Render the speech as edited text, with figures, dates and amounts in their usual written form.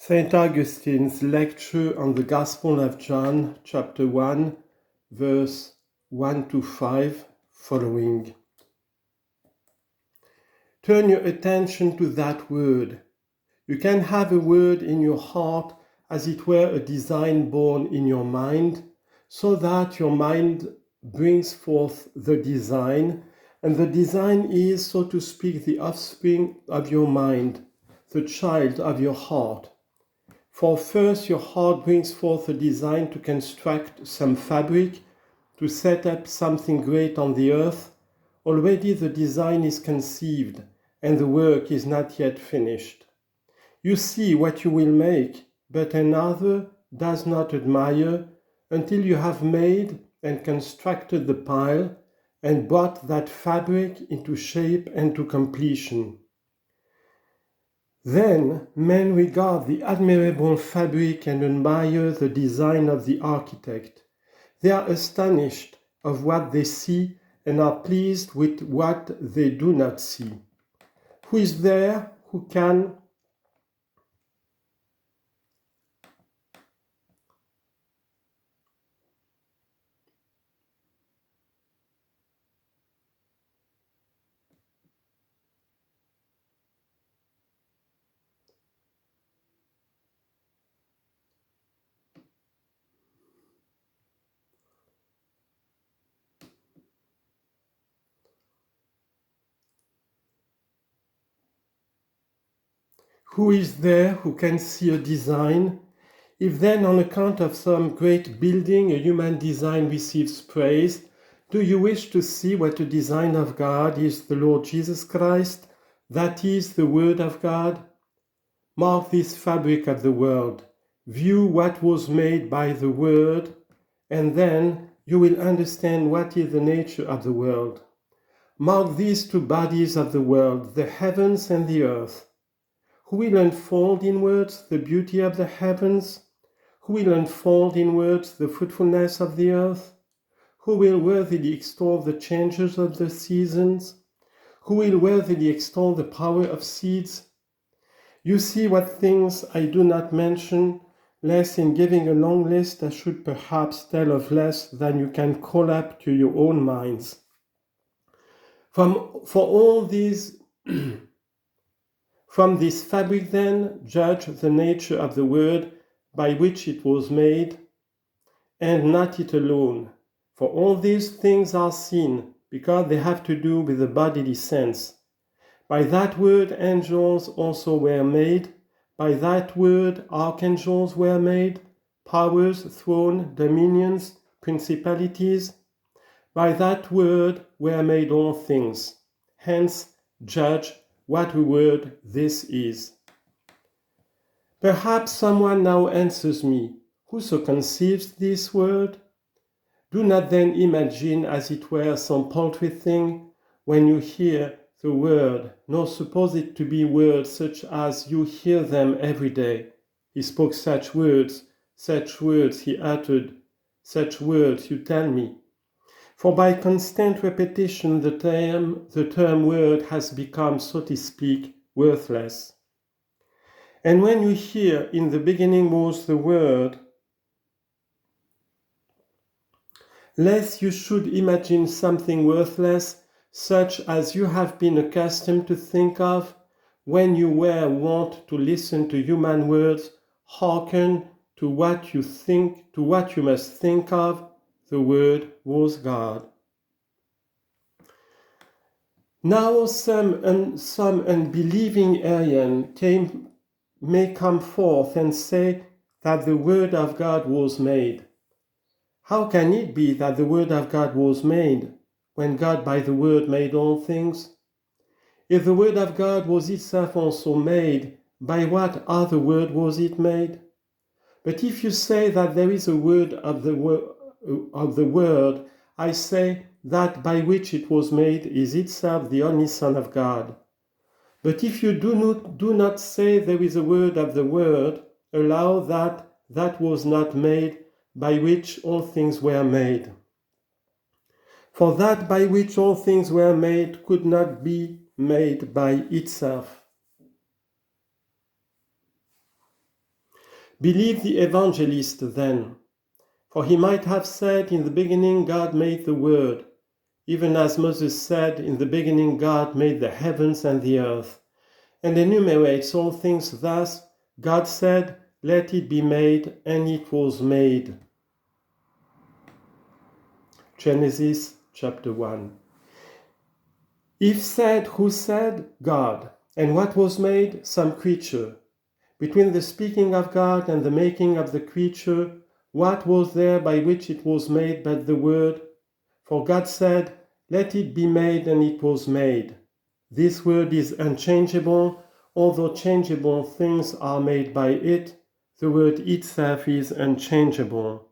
St. Augustine's lecture on the Gospel of John, chapter 1, verse 1 to 5, following. Turn your attention to that word. You can have a word in your heart as it were a design born in your mind, so that your mind brings forth the design, and the design is, so to speak, the offspring of your mind, the child of your heart. For first your heart brings forth a design to construct some fabric, to set up something great on the earth. Already the design is conceived, and the work is not yet finished. You see what you will make, but another does not admire until you have made and constructed the pile and brought that fabric into shape and to completion. Then men regard the admirable fabric and admire the design of the architect. They are astonished of what they see and are pleased with what they do not see. Who is there who can Who is there who can see a design? If then on account of some great building a human design receives praise, do you wish to see what the design of God is the Lord Jesus Christ, that is the Word of God? Mark this fabric of the world, view what was made by the Word, and then you will understand what is the nature of the world. Mark these two bodies of the world, the heavens and the earth. Who will unfold in words the beauty of the heavens? Who will unfold in words the fruitfulness of the earth? Who will worthily extol the changes of the seasons? Who will worthily extol the power of seeds? You see what things I do not mention, lest in giving a long list I should perhaps tell of less than you can call up to your own minds. For all these From this fabric then, judge the nature of the word by which it was made, and not it alone. For all these things are seen, because they have to do with the bodily sense. By that word angels also were made, by that word archangels were made, powers, thrones, dominions, principalities. By that word were made all things. Hence, judge what a word this is. Perhaps someone now answers me, whoso conceives this word? Do not then imagine as it were some paltry thing when you hear the word, nor suppose it to be words such as you hear them every day. He spoke such words he uttered, such words you tell me. For by constant repetition the term word has become, so to speak, worthless. And when you hear in the beginning was the word, lest you should imagine something worthless, such as you have been accustomed to think of, when you were wont to listen to human words, hearken to what you must think of, the word was God. Now some unbelieving Aryan may come forth and say that the word of God was made. How can it be that the word of God was made, when God by the word made all things? If the word of God was itself also made, by what other word was it made? But if you say that there is a word of the word, I say that by which it was made is itself the only Son of God. But if you do not say there is a word of the word, allow that was not made by which all things were made. For that by which all things were made could not be made by itself. Believe the evangelist then, for he might have said, in the beginning God made the Word, even as Moses said, in the beginning God made the heavens and the earth, and enumerates all things thus, God said, let it be made, and it was made. Genesis chapter 1. If said, who said? God. And what was made? Some creature. Between the speaking of God and the making of the creature, what was there by which it was made but the word? For God said, let it be made, and it was made. This word is unchangeable, although changeable things are made by it. The word itself is unchangeable.